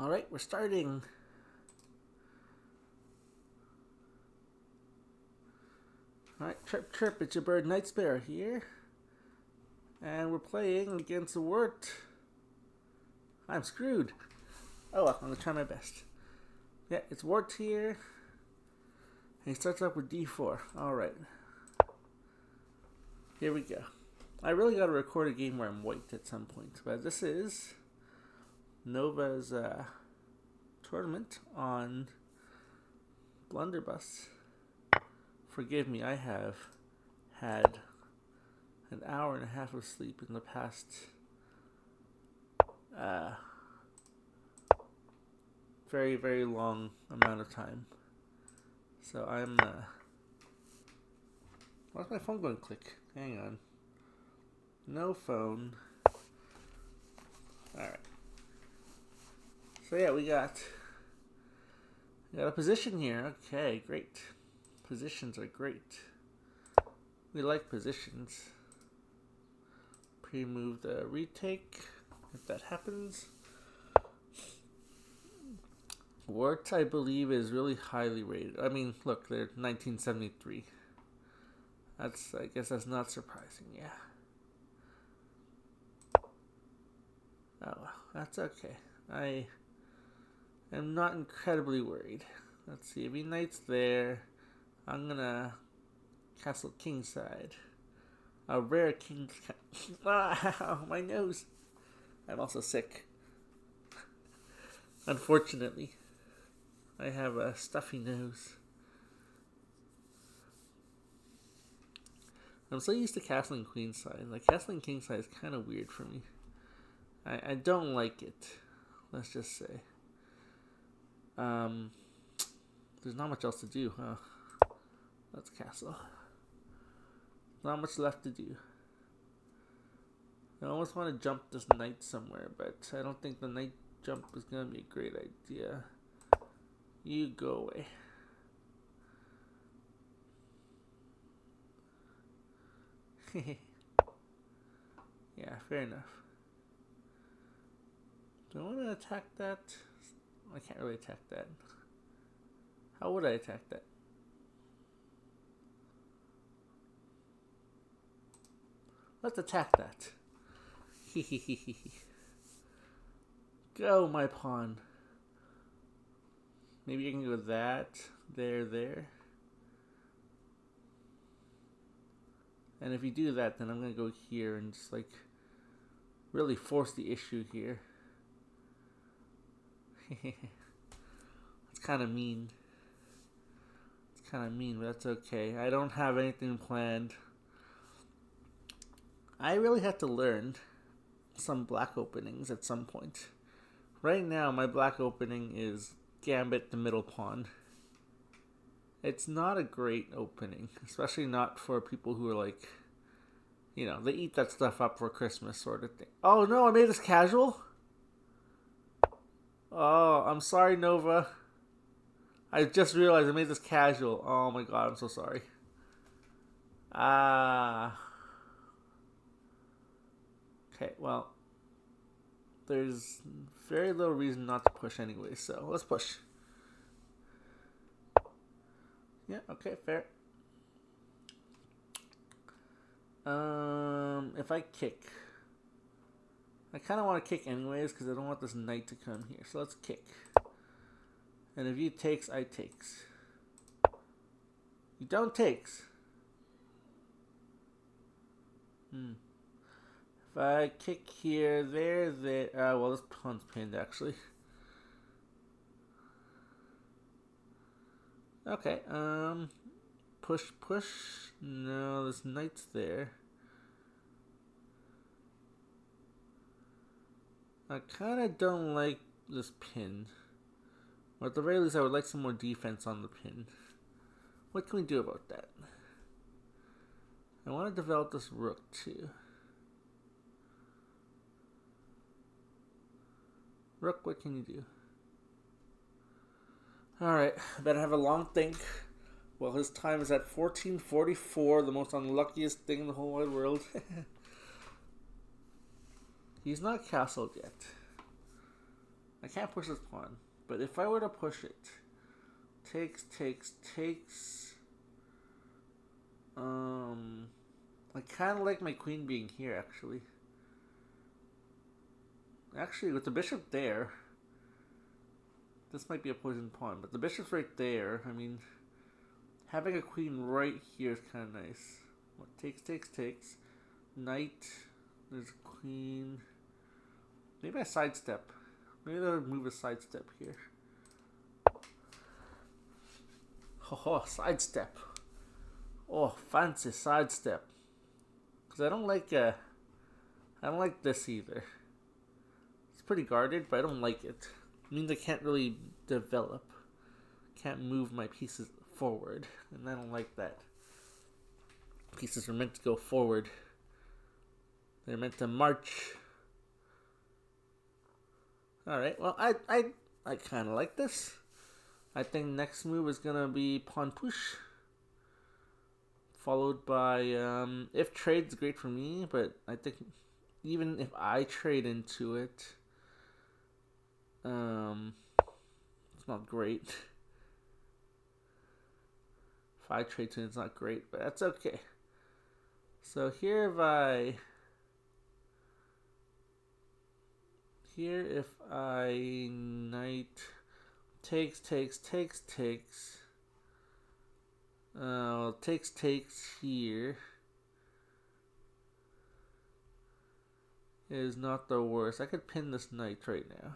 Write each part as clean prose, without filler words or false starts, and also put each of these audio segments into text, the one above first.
Alright, we're starting. Alright, chirp chirp, it's your bird Nightsparrow here. And we're playing against the Wert. I'm screwed. Oh well, I'm gonna try my best. Yeah, it's Wert here. And he starts off with D4. Alright. Here we go. I really gotta record a game where I'm white at some point. But this is Nova's tournament on Blunderbuss. Forgive me, I have had an hour and a half of sleep in the past very, very long amount of time. So I'm why's my phone going to click? Hang on. No phone. Alright. So yeah, we got a position here. Okay, great. Positions are great. We like positions. Pre-move the retake, if that happens. Wert, I believe, is really highly rated. I mean, look, they're 1973. I guess that's not surprising, yeah. Oh, well, that's okay. I am not incredibly worried. Let's see, if he knight's there, I'm gonna castle kingside. A rare king. Ah, my nose. I'm also sick. Unfortunately, I have a stuffy nose. I'm so used to castling queenside. Like, castling kingside is kind of weird for me. I don't like it. Let's just say. There's not much else to do, huh? Let's castle. Not much left to do. I almost want to jump this knight somewhere, but I don't think the knight jump is going to be a great idea. You go away. Yeah, fair enough. Do I want to attack that? I can't really attack that. How would I attack that? Let's attack that. Go, my pawn. Maybe I can go that, there. And if you do that, then I'm going to go here and just, like, really force the issue here. It's kind of mean. It's kind of mean, but that's okay. I don't have anything planned. I really have to learn some black openings at some point. Right now, my black opening is Gambit the middle pawn. It's not a great opening, especially not for people who are like, you know, they eat that stuff up for Christmas sort of thing. Oh no, I made this casual? Oh, I'm sorry, Nova. I just realized I made this casual. Oh my god, I'm so sorry. Okay, well, there's very little reason not to push anyway, so let's push. Yeah, okay, fair. If I kick, I kind of want to kick anyways because I don't want this knight to come here. So let's kick. And if you takes, I takes. You don't takes. If I kick here, there. Well, this pawn's pinned actually. Okay, push. No, this knight's there. I kind of don't like this pin. Or at the very least, I would like some more defense on the pin. What can we do about that? I want to develop this rook too. Rook, what can you do? Alright, I better have a long think. Well, his time is at 14:44, the most unluckiest thing in the whole wide world. He's not castled yet. I can't push this pawn. But if I were to push it, takes. I kind of like my queen being here, actually. Actually, with the bishop there, this might be a poisoned pawn, but the bishop's right there. I mean, having a queen right here is kind of nice. What, takes. Knight. There's a queen. Maybe I sidestep. Maybe I'll move a sidestep here. Oh, sidestep. Oh, fancy sidestep. Because I don't like this either. It's pretty guarded, but I don't like it. It means I can't really develop. Can't move my pieces forward, and I don't like that. Pieces are meant to go forward. They're meant to march. Alright, well, I kind of like this. I think next move is going to be pawn push. Followed by, if trade's great for me, but I think even if I trade into it, it's not great. If I trade to it, it's not great, but that's okay. So here if I knight takes. Takes here is not the worst. I could pin this knight right now.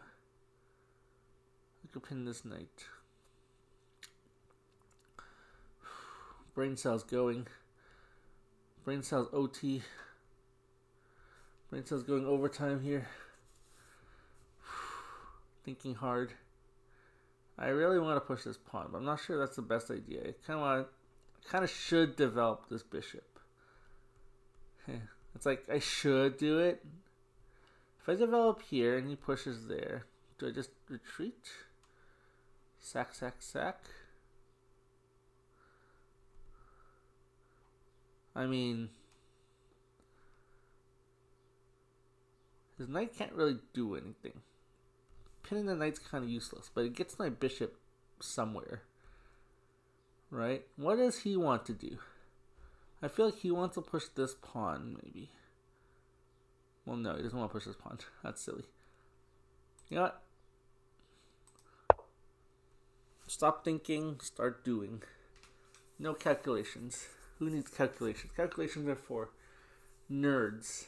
Brain cells going. Brain cells OT. Brain cells going overtime here. Thinking hard. I really want to push this pawn, but I'm not sure that's the best idea. I kind of should develop this bishop. It's like I should do it. If I develop here and he pushes there, do I just retreat? Sack. I mean, his knight can't really do anything. Pinning the knight's kind of useless, but it gets my bishop somewhere. Right? What does he want to do? I feel like he wants to push this pawn, maybe. Well, no, he doesn't want to push this pawn. That's silly. You know what? Stop thinking, start doing. No calculations. Who needs calculations? Calculations are for nerds.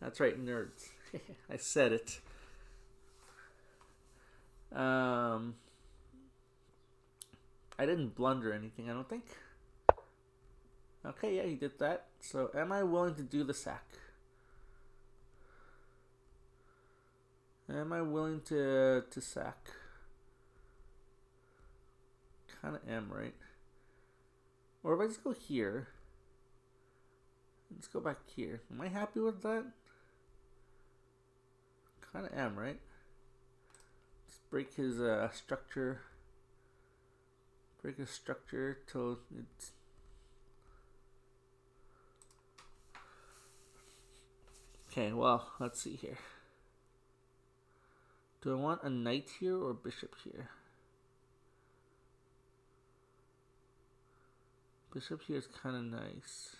That's right, nerds. I said it. I didn't blunder anything, I don't think. Okay, yeah, he did that. So, am I willing to do the sack? Am I willing to sack? Kind of am, right? Or if I just go here, let's go back here. Am I happy with that? Kind of am, right? Let's break his structure. Break his structure till it's... Okay, well, let's see here. Do I want a knight here or bishop here? Bishop here is kind of nice.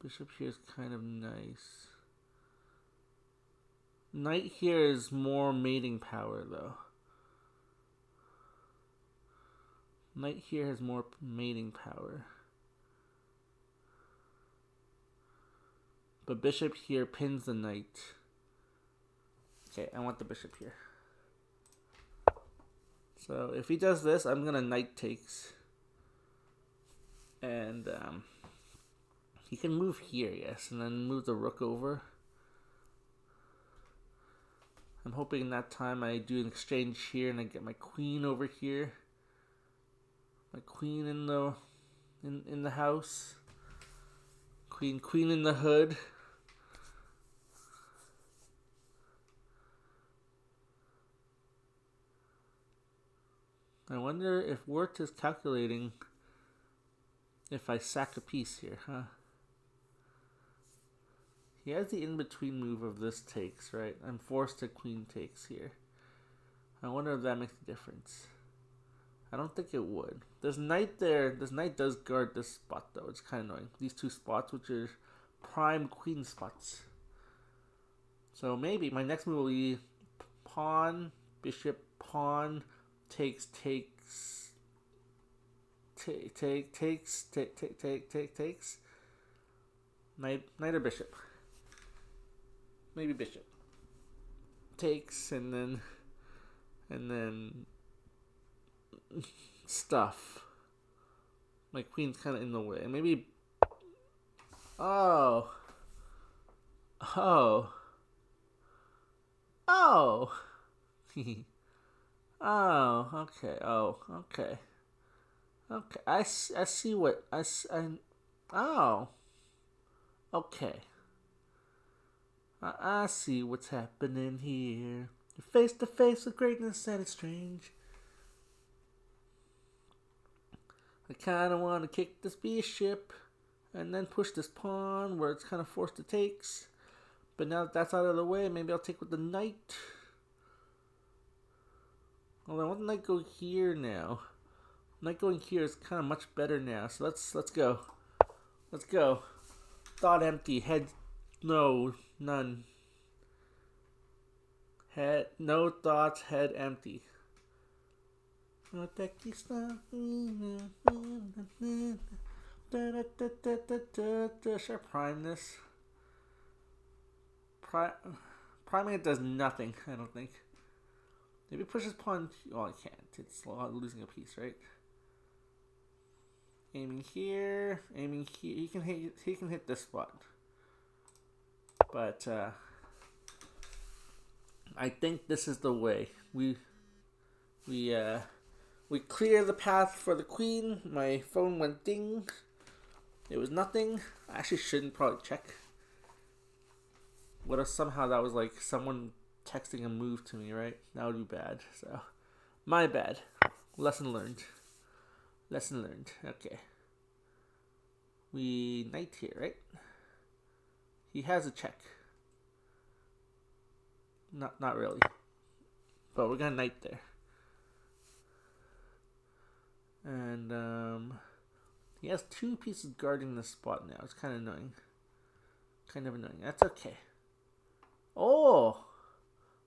Bishop here is kind of nice. Knight here is more mating power, though. Knight here has more mating power. But bishop here pins the knight. Okay, I want the bishop here. So if he does this, I'm gonna knight takes. And he can move here, yes, and then move the rook over. I'm hoping that time I do an exchange here and I get my queen over here. My queen in the house. Queen in the hood. I wonder if Wert is calculating if I sack a piece here, huh? He has the in-between move of this takes, right? I'm forced to queen takes here. I wonder if that makes a difference. I don't think it would. There's knight there. This knight does guard this spot, though. It's kind of annoying. These two spots, which are prime queen spots. So maybe my next move will be pawn, bishop, pawn, takes, knight or bishop. Maybe bishop. Takes, and then stuff. My queen's kind of in the way. Maybe. Oh. Oh. Okay. Oh, okay. Okay. I see what oh. Okay. I see what's happening here. You're face to face with greatness and it's strange. I kind of want to kick this bishop and then push this pawn where it's kind of forced to takes. But now that that's out of the way, maybe I'll take with the knight. Although I want the knight go here now. Knight going here is kind of much better now. So let's go. Let's go. Thought empty. Head no. None. Head no thoughts. Head empty. Should I prime this? Priming it does nothing, I don't think. Maybe push his pawn. Oh, I can't. It's losing a piece, right? Aiming here. He can hit this spot. But I think this is the way. We clear the path for the queen. My phone went ding. It was nothing. I actually shouldn't probably check. What if somehow that was like someone texting a move to me, right? That would be bad. So, my bad. Lesson learned. Lesson learned. Okay. We knight here, right? He has a check. Not really. But we're gonna knight there. And he has two pieces guarding this spot now. It's kind of annoying. That's okay. Oh!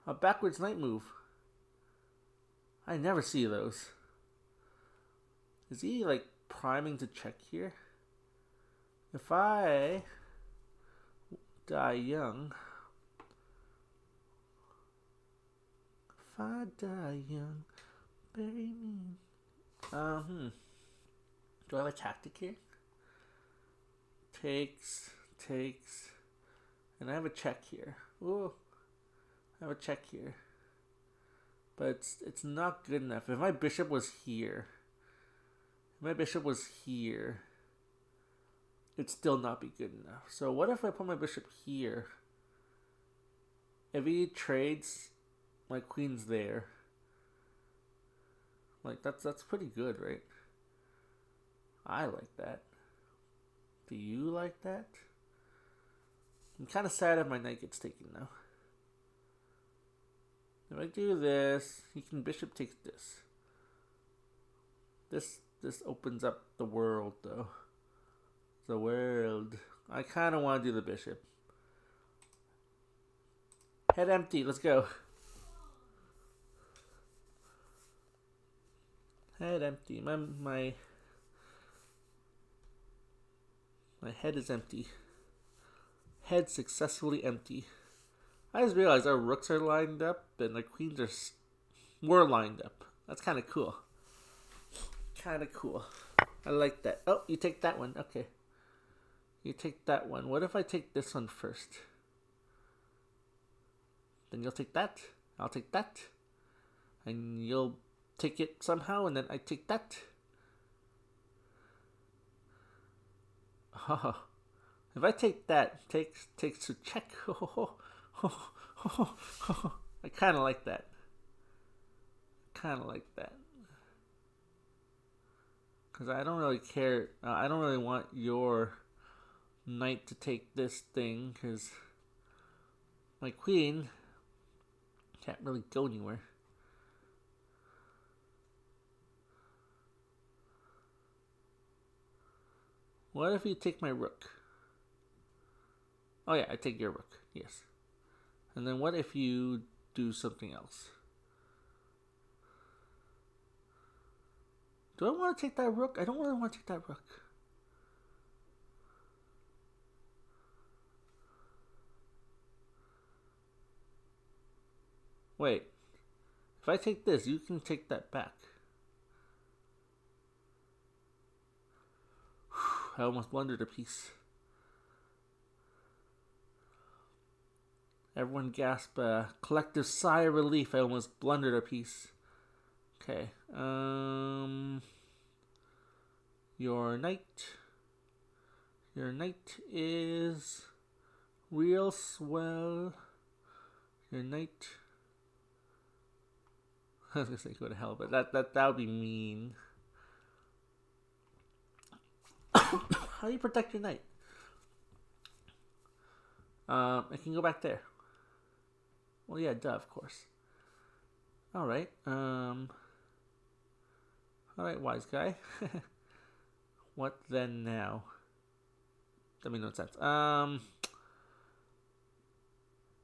A backwards knight move. I never see those. Is he like priming to check here? If I die young. Bury me. Do I have a tactic here? Takes. And I have a check here. Ooh. I have a check here. But it's not good enough. If my bishop was here. It'd still not be good enough. So what if I put my bishop here? If he trades, my queen's there. Like that's pretty good, right? I like that. Do you like that? I'm kind of sad if my knight gets taken now. If I do this, he can bishop takes this. This opens up the world, though. The world. I kind of want to do the bishop. Head empty. Let's go. Head empty. My head is empty. Head successfully empty. I just realized our rooks are lined up and the queens were lined up. That's kind of cool. I like that. Oh, you take that one. Okay. You take that one. What if I take this one first? Then you'll take that. I'll take that. And you'll take it somehow, and then I take that. Oh. If I take that, takes to check. I kind of like that. Because I don't really care. I don't really want your knight to take this thing, because my queen can't really go anywhere. What if you take my rook? Oh yeah, I take your rook, yes. And then what if you do something else? Do I want to take that rook? I don't really want to take that rook. Wait. If I take this, you can take that back. I almost blundered a piece. Everyone gasp a collective sigh of relief. I almost blundered a piece. Okay. Your knight. Your knight is real swell. Your knight. I was gonna say go to hell, but that would be mean. How do you protect your knight? I can go back there. Well, yeah, duh, of course. Alright, alright, wise guy. What then now? That made no sense.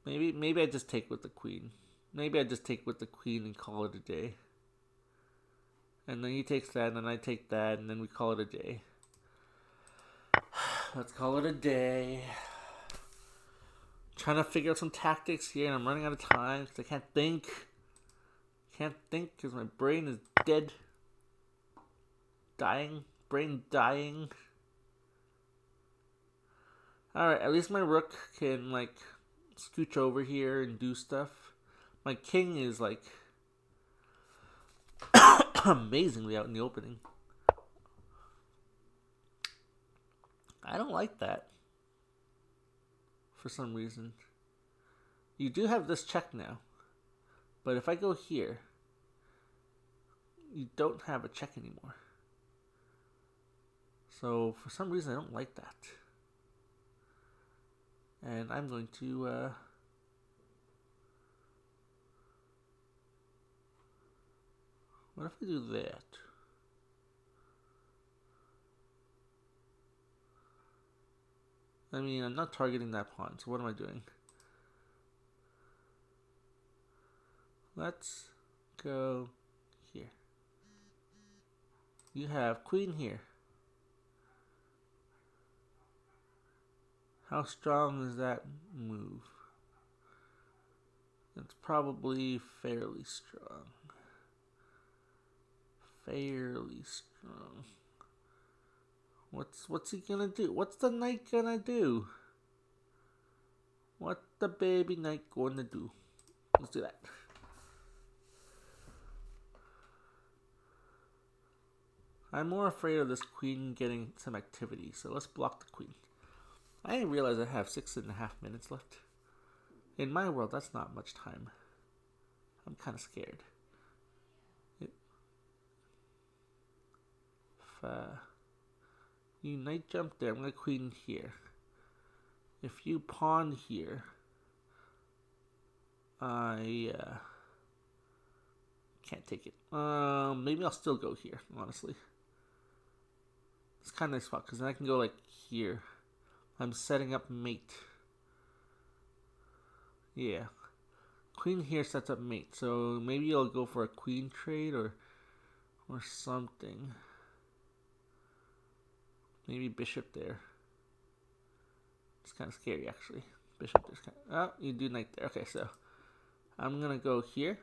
Maybe I just take with the queen. Maybe I just take with the queen and call it a day. And then he takes that, and then I take that, and then we call it a day. Let's call it a day. Trying to figure out some tactics here, and I'm running out of time because I can't think. Can't think because my brain is dead. Dying. Brain dying. Alright, at least my rook can, like, scooch over here and do stuff. My king is, like, amazingly out in the opening. I don't like that. For some reason. You do have this check now. But if I go here, you don't have a check anymore. So for some reason I don't like that. And I'm going to what if I do that? I mean, I'm not targeting that pawn, so what am I doing? Let's go here. You have queen here. How strong is that move? It's probably fairly strong. Fairly strong. What's he gonna do? What's the knight gonna do? What the baby knight gonna do? Let's do that. I'm more afraid of this queen getting some activity, so let's block the queen. I didn't realize I have 6.5 minutes left. In my world, that's not much time. I'm kind of scared. You knight jump there, I'm going to queen here. If you pawn here, I can't take it. Maybe I'll still go here, honestly. It's kind of nice spot, because then I can go like here. I'm setting up mate. Yeah. Queen here sets up mate, so maybe I'll go for a queen trade or something. Maybe bishop there. It's kind of scary, actually. Bishop there's kind of... Oh, you do knight there. Okay, so I'm going to go here.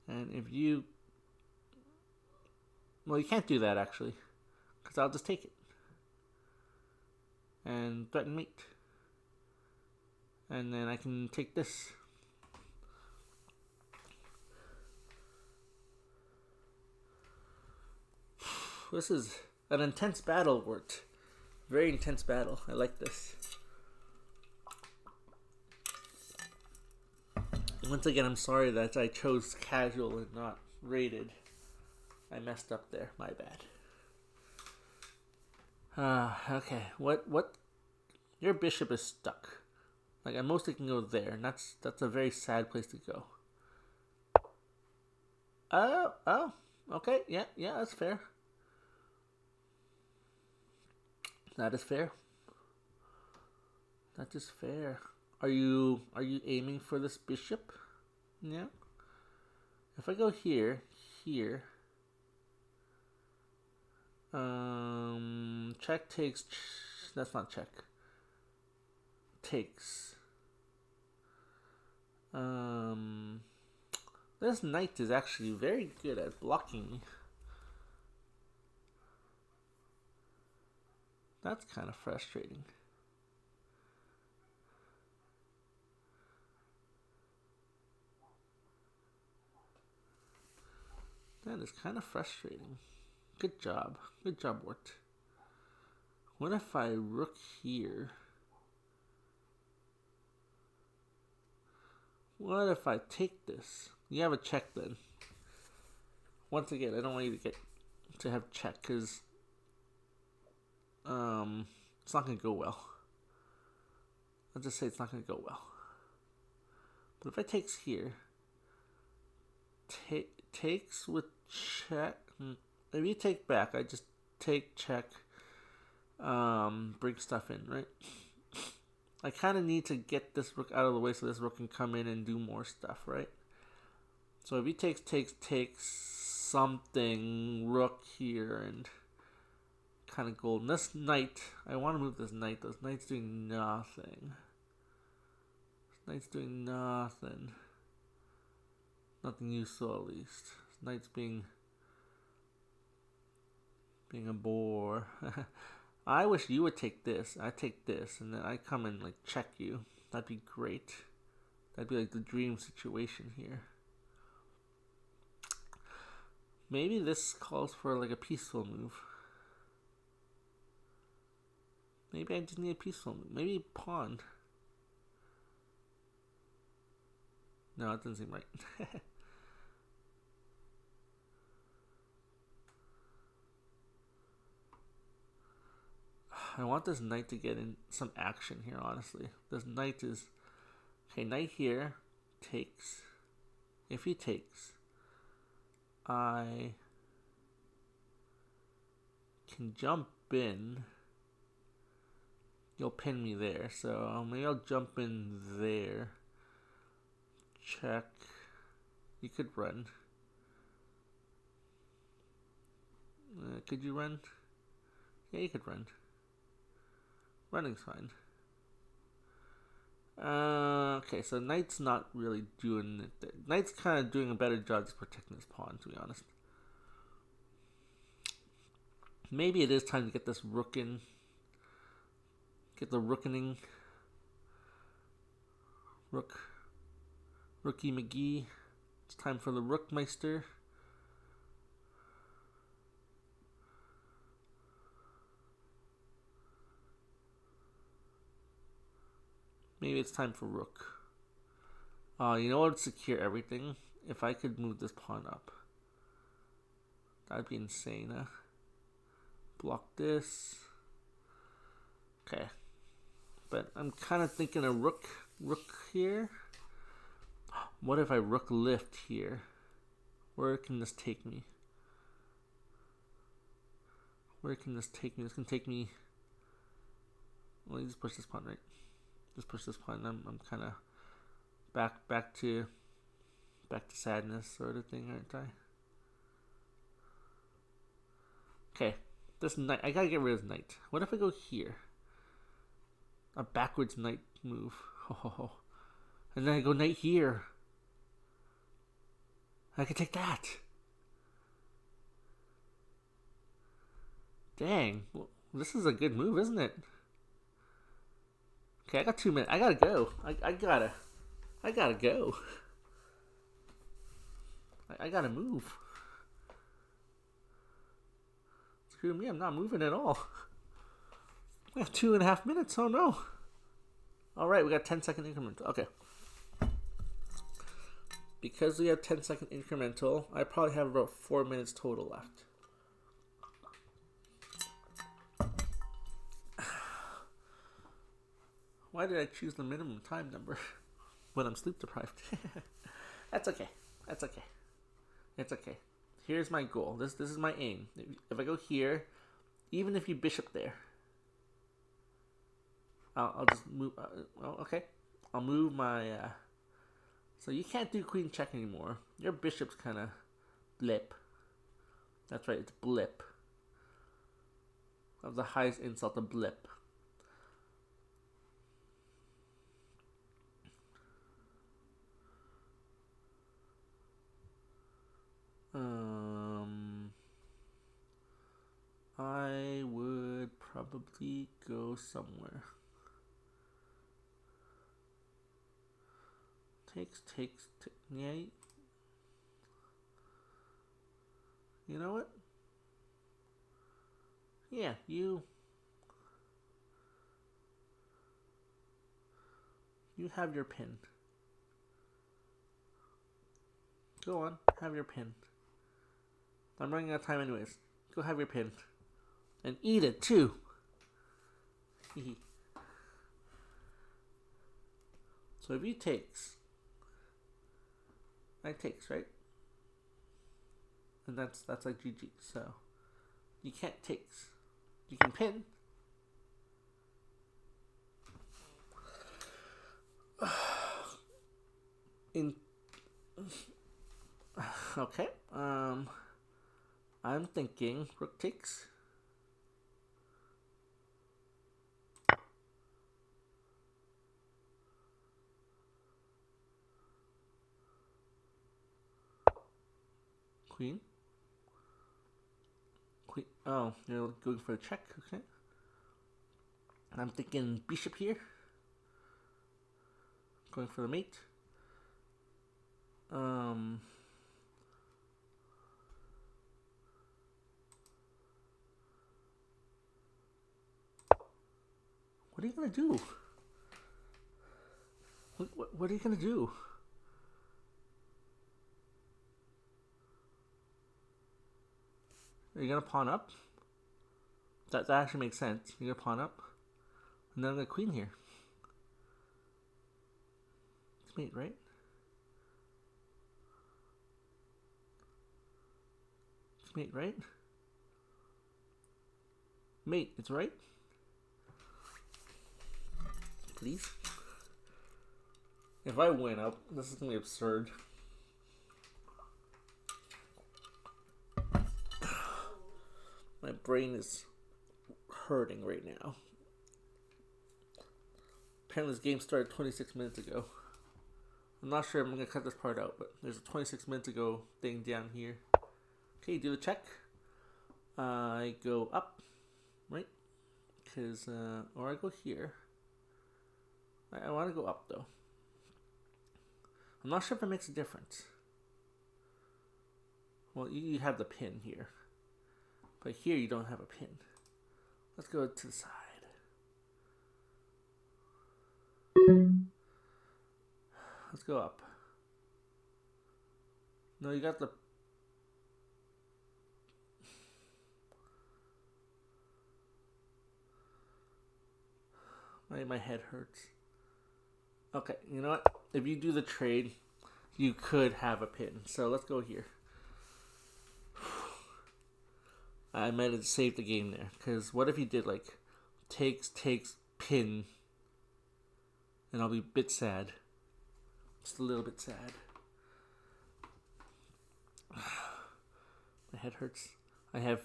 And if you... Well, you can't do that, actually. Because I'll just take it. And threaten mate. And then I can take this. This is an intense battle, Wert. Very intense battle. I like this. Once again, I'm sorry that I chose casual and not rated. I messed up there. My bad. Okay. What? Your bishop is stuck. Like, at most it can go there, and that's a very sad place to go. Oh. Okay, yeah, that's fair. That is fair. That is fair. Are you aiming for this bishop? Yeah. If I go here, check takes. That's not check. Takes. This knight is actually very good at blocking me. That's kind of frustrating. That is kind of frustrating. Good job. Good job, Wert. What if I rook here? What if I take this? You have a check then. Once again, I don't want you to have check because it's not gonna go well. I'll just say it's not gonna go well. But if I takes here, takes with check. If you take back, I just take check. Bring stuff in, right? I kind of need to get this rook out of the way so this rook can come in and do more stuff, right? So if he takes something, rook here, and kind of golden. This knight, I want to move this knight. This knight's doing nothing. This knight's doing nothing. Nothing useful, at least. This knight's being a bore. I wish you would take this. I take this, and then I come and like check you. That'd be great. That'd be like the dream situation here. Maybe this calls for like a peaceful move. Maybe I just need a peaceful move. Maybe pawn. No, it doesn't seem right. I want this knight to get in some action here, honestly. This knight is... Okay, knight here. Takes. If he takes, I can jump in. You'll pin me there, so maybe I'll jump in there. Check. You could run. Could you run? Yeah, you could run. Running's fine. Okay, so knight's not really doing it. Knight's kind of doing a better job just protecting his pawn, to be honest. Maybe it is time to get this rook in. Get the rookening. Rookie McGee. It's time for the Rookmeister. Maybe it's time for rook. You know what would secure everything? If I could move this pawn up. That'd be insane, huh? Block this. Okay. But I'm kind of thinking a rook here. What if I rook lift here? Where can this take me? Where can this take me? This can take me... Well, you just push this pawn, right? Just push this pawn. I'm kind of back to sadness sort of thing, aren't I? Okay, this knight. I gotta get rid of this knight. What if I go here? A backwards knight move. Oh, and then I go knight here. I can take that. Dang, well, this is a good move, isn't it? Okay, I got 2 minutes. I gotta go. I gotta go. I gotta move. Screw me, I'm not moving at all. We have 2.5 minutes. Oh no. Alright, we got 10-second incremental. Okay. Because we have 10-second incremental, I probably have about 4 minutes total left. Why did I choose the minimum time number when I'm sleep deprived? That's okay. That's okay. It's okay. Here's my goal. This is my aim. If I go here, even if you bishop there, I'll just move. Okay. I'll move my. So you can't do queen check anymore. Your bishop's kind of blip. That's right. It's blip. Of the highest insult, a blip. I would probably go somewhere. Takes. Yeah. You know what? Yeah, you have your pin. Go on, have your pin. I'm running out of time anyways. Go have your pin. And eat it too. So if he takes, I takes, right? And that's like GG. So you can't takes. You can pin. Okay. I'm thinking rook takes. Queen. Oh, you're going for a check. Okay. I'm thinking bishop here. Going for the mate. What are you gonna do? What are you gonna do? Are you gonna pawn up? That actually makes sense. You're gonna pawn up, and then I'm gonna queen here. It's mate, right? It's mate, right? Mate, it's right. Please. If I win, this is gonna be absurd. My brain is hurting right now. Apparently this game started 26 minutes ago. I'm not sure if I'm going to cut this part out, but there's a 26 minutes ago thing down here. Okay, do the check. I go up, right? Because, or I go here. I want to go up, though. I'm not sure if it makes a difference. Well, you have the pin here. But here you don't have a pin. Let's go to the side. Let's go up. No, you got the... My head hurts. Okay, you know what? If you do the trade, you could have a pin. So let's go here. I might have saved the game there. Because what if he did like takes, pin. And I'll be a bit sad. Just a little bit sad. My head hurts. I have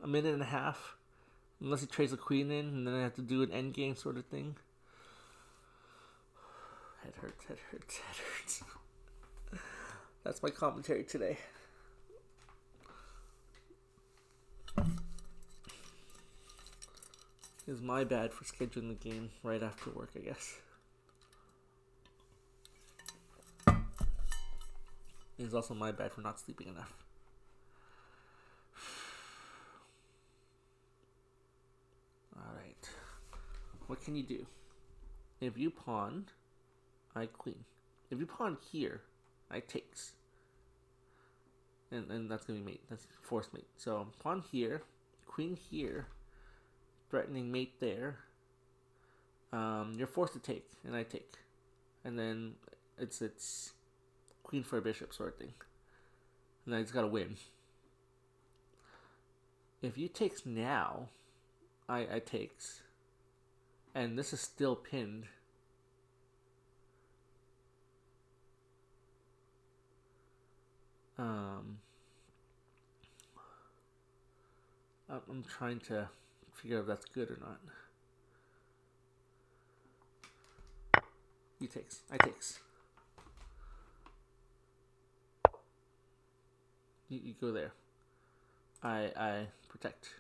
a minute and a half. Unless he trades a queen in, and then I have to do an endgame sort of thing. Head hurts. That's my commentary today. It's my bad for scheduling the game right after work, I guess. It's also my bad for not sleeping enough. Alright. What can you do? If you pawn, I queen. If you pawn here, I takes. And that's going to be mate. That's forced mate. So pawn here, queen here, threatening mate there. You're forced to take, and I take. And then it's queen for a bishop sort of thing. And I just gotta win. If you takes now, I takes. And this is still pinned. I'm trying to figure out if that's good or not. You takes. I takes. You go there. I protect.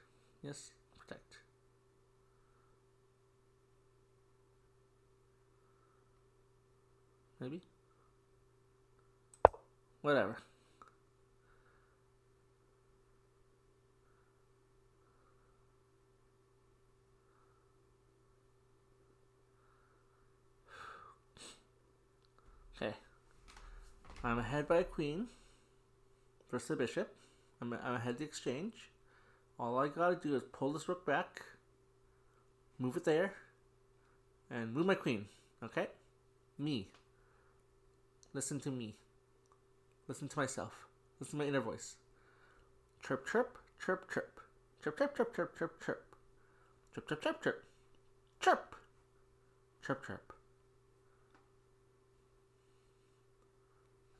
Yes, protect. Maybe? Whatever. Okay. I'm ahead by a queen versus a bishop. I'm ahead the exchange. All I gotta do is pull this rook back, move it there, and move my queen. Okay? Me. Listen to me. Listen to myself. Listen to my inner voice. Chirp, chirp, chirp, chirp. Chirp, chirp, chirp, chirp, chirp, chirp. Chirp, chirp, chirp, chirp. Chirp. Chirp, chirp.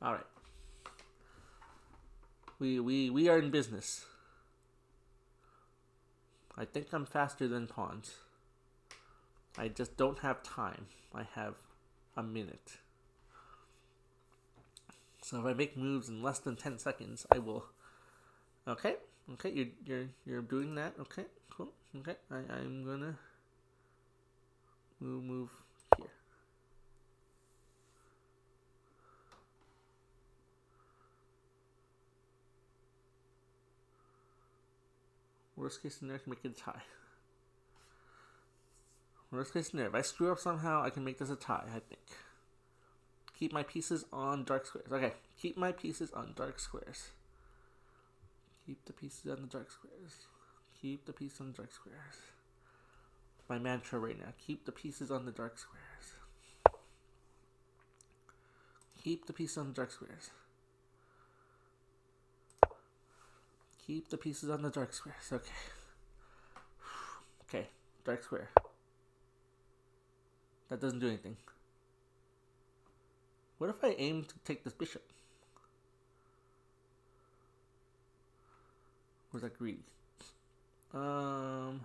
Alright. We are in business. I think I'm faster than pawns. I just don't have time. I have a minute. So if I make moves in less than 10 seconds, I will. Okay, you're doing that. Okay, cool. Okay, I'm gonna move here. Worst case scenario, I can make it a tie. Worst case scenario, if I screw up somehow, I can make this a tie, I think. Keep my pieces on dark squares. Okay, keep my pieces on dark squares. Keep the pieces on the dark squares. Keep the pieces on the dark squares. My mantra right now, keep the pieces on the dark squares. Keep the pieces on the dark squares. Keep the pieces on the dark squares. Okay. Okay, dark square. That doesn't do anything. What if I aim to take this bishop? Or is that greedy? Okay,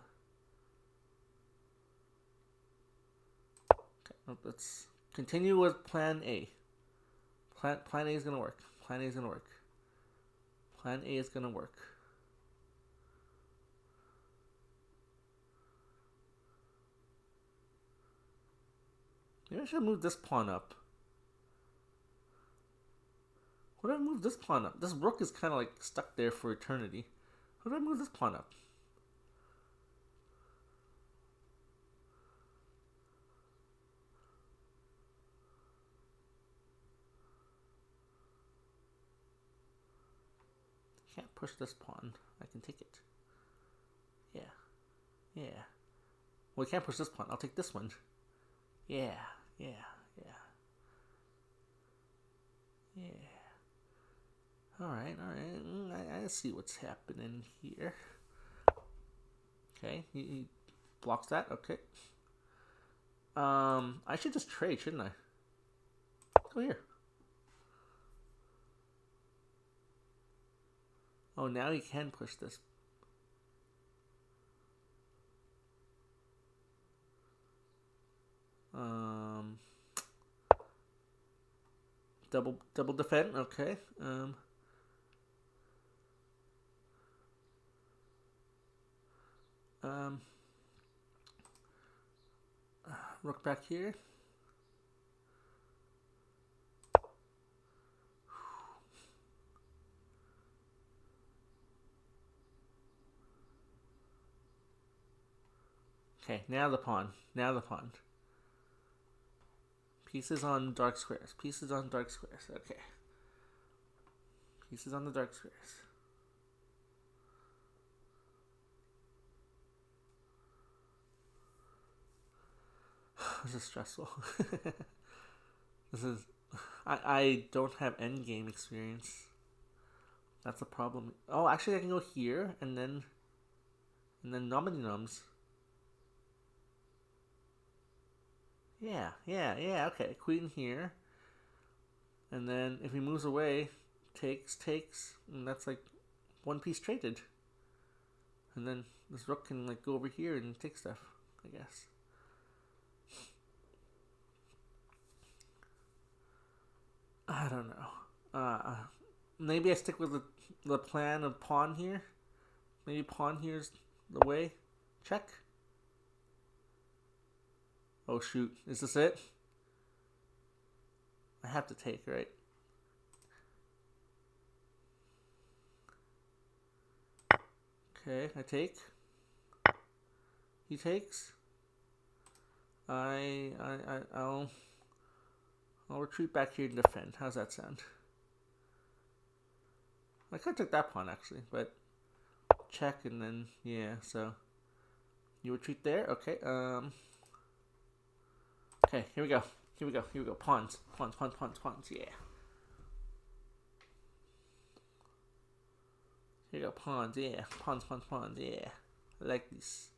let's continue with plan A. Plan A is gonna work. Plan A is gonna work. Plan A is gonna work. Maybe I should move this pawn up. What do I move this pawn up? This rook is kind of like stuck there for eternity. How do I move this pawn up? Can't push this pawn. I can take it. Yeah. Yeah. Well, I can't push this pawn. I'll take this one. Yeah. Yeah. Yeah. Yeah. Alright, alright. I see what's happening here. Okay, he blocks that. Okay. I should just trade, shouldn't I? Go here. Oh, now he can push this. Double defend. Okay. Rook back here. Okay, now the pawn. Now the pawn. Pieces on dark squares. Pieces on dark squares. Okay. Pieces on the dark squares. This is stressful. This is... I don't have endgame experience. That's a problem. Oh, actually I can go here and then Nominy Nums. Yeah, okay. Queen here. And then if he moves away, takes, and that's like one piece traded. And then this rook can like go over here and take stuff, I guess. I don't know. Maybe I stick with the plan of pawn here. Maybe pawn here's the way. Check. Oh shoot, is this it? I have to take, right? Okay, I take. He takes. I'll retreat back here and defend. How's that sound? I could have took that pawn actually, but check and then yeah, so you retreat there, okay. Okay, here we go. Pawns, yeah. Here we go, pawns, yeah. Pawns, yeah. I like these.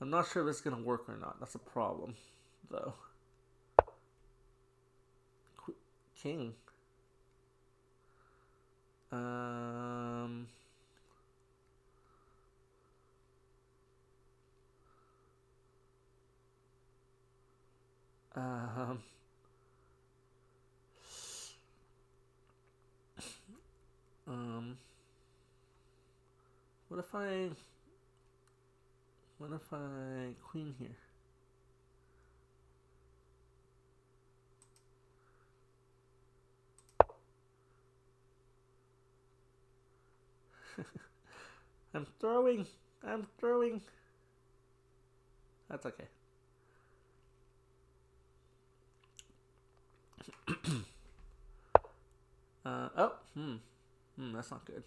I'm not sure if this is gonna work or not. That's a problem, though. King. What if I queen here? I'm throwing. That's okay. That's not good.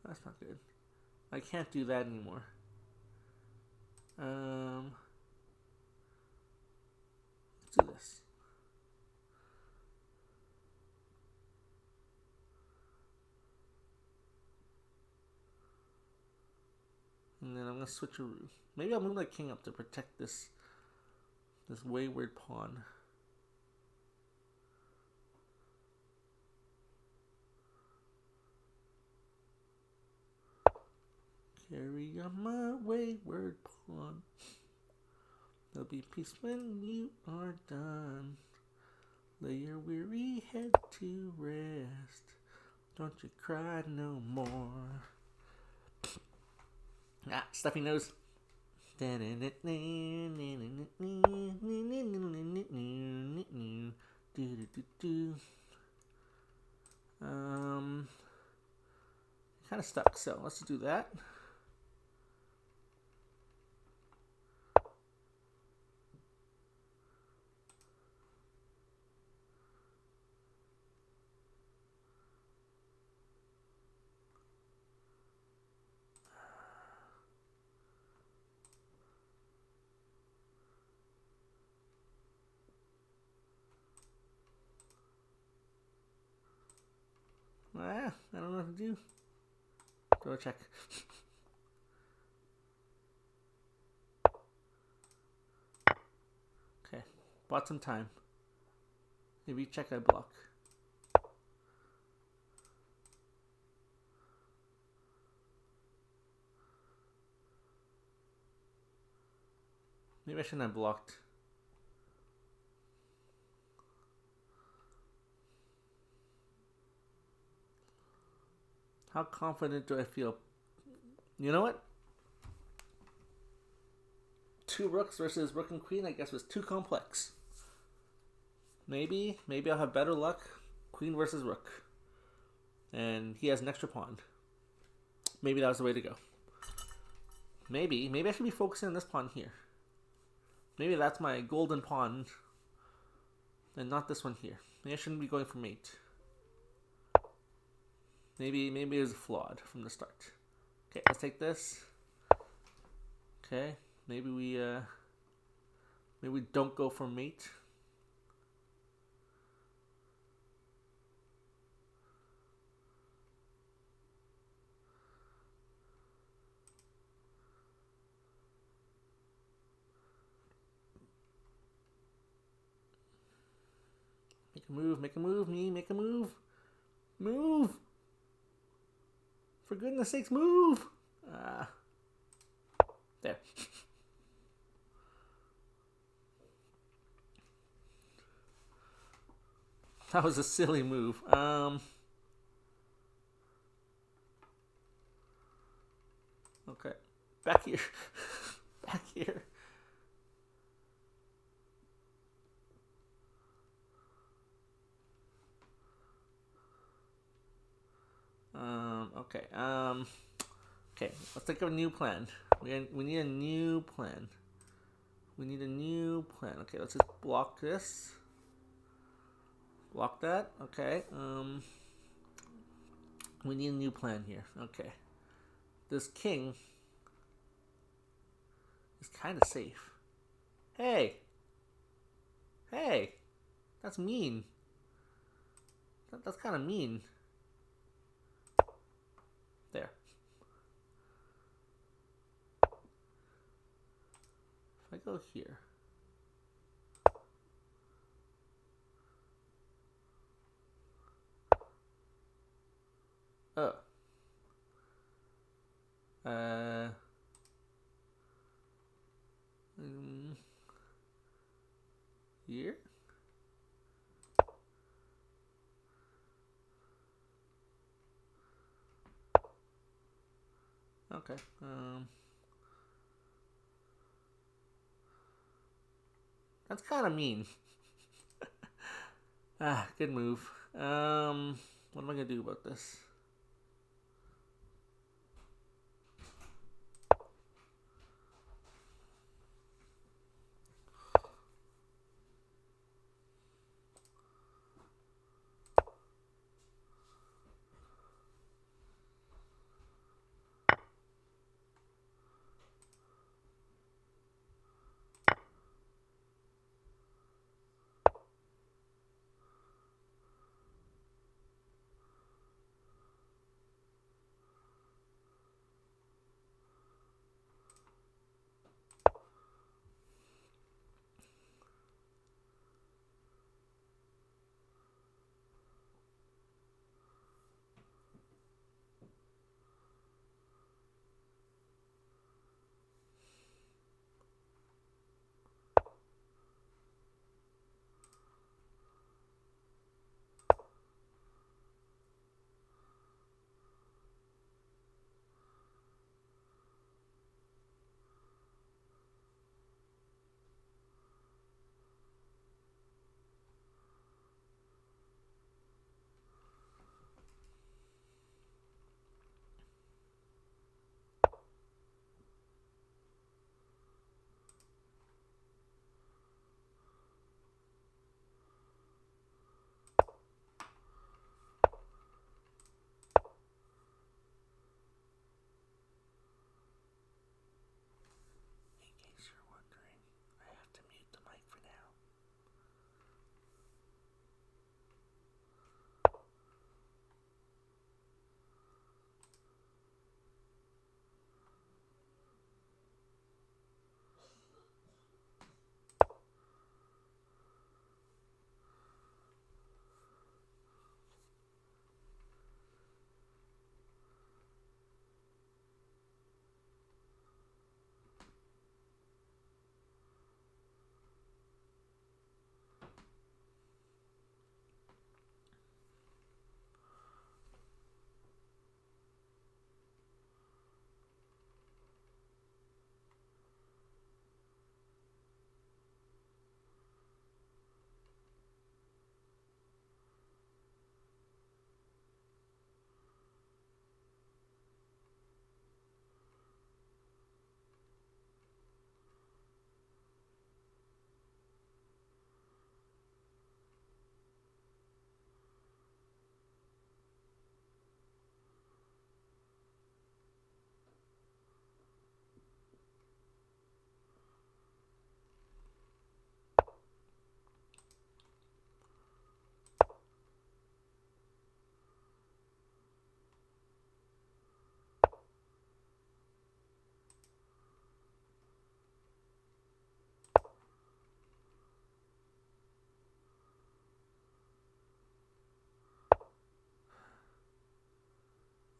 That's not good. I can't do that anymore. Let's do this. And then I'm gonna switch a route. Maybe I'll move my king up to protect this wayward pawn. Carry on my wayward pawn. There'll be peace when you are done. Lay your weary head to rest. Don't you cry no more. Ah, stuffy nose. Kind of stuck, so let's do that. I don't know what to do. Go check. Okay, bought some time. Maybe check I block. Maybe I shouldn't have blocked. How confident do I feel? You know what? 2 rooks versus rook and queen, I guess, was too complex. Maybe I'll have better luck. Queen versus rook. And he has an extra pawn. Maybe that was the way to go. Maybe I should be focusing on this pawn here. Maybe that's my golden pawn. And not this one here. Maybe I shouldn't be going for mate. Maybe it was flawed from the start. Okay, let's take this. Okay, maybe we don't go for mate. Make a move, me, make a move. Move! For goodness sakes, move! There. That was a silly move. Okay. Back here. Back here. Okay. Okay. Let's think of a new plan. We need a new plan. We need a new plan. Okay, let's just block this. Block that. Okay. We need a new plan here. Okay. This king is kind of safe. Hey! Hey! That's mean. That's kind of mean. There. If I go here. Oh. Here? Okay. That's kind of mean. Good move. What am I gonna do about this?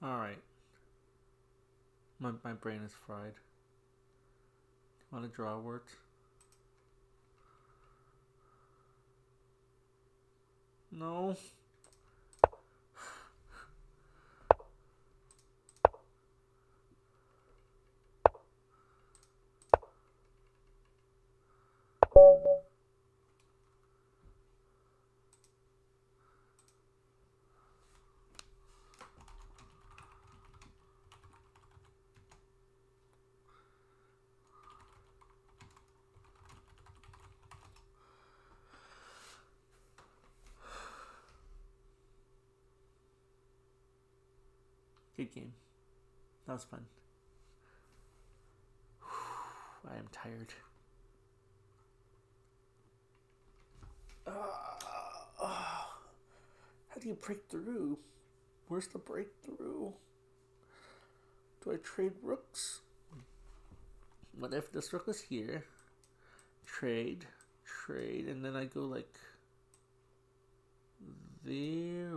Alright. My brain is fried. Want to draw a Wert? No. Good game. That was fun. I am tired. How do you break through? Where's the breakthrough? Do I trade rooks? What if this rook was here? Trade, and then I go like there.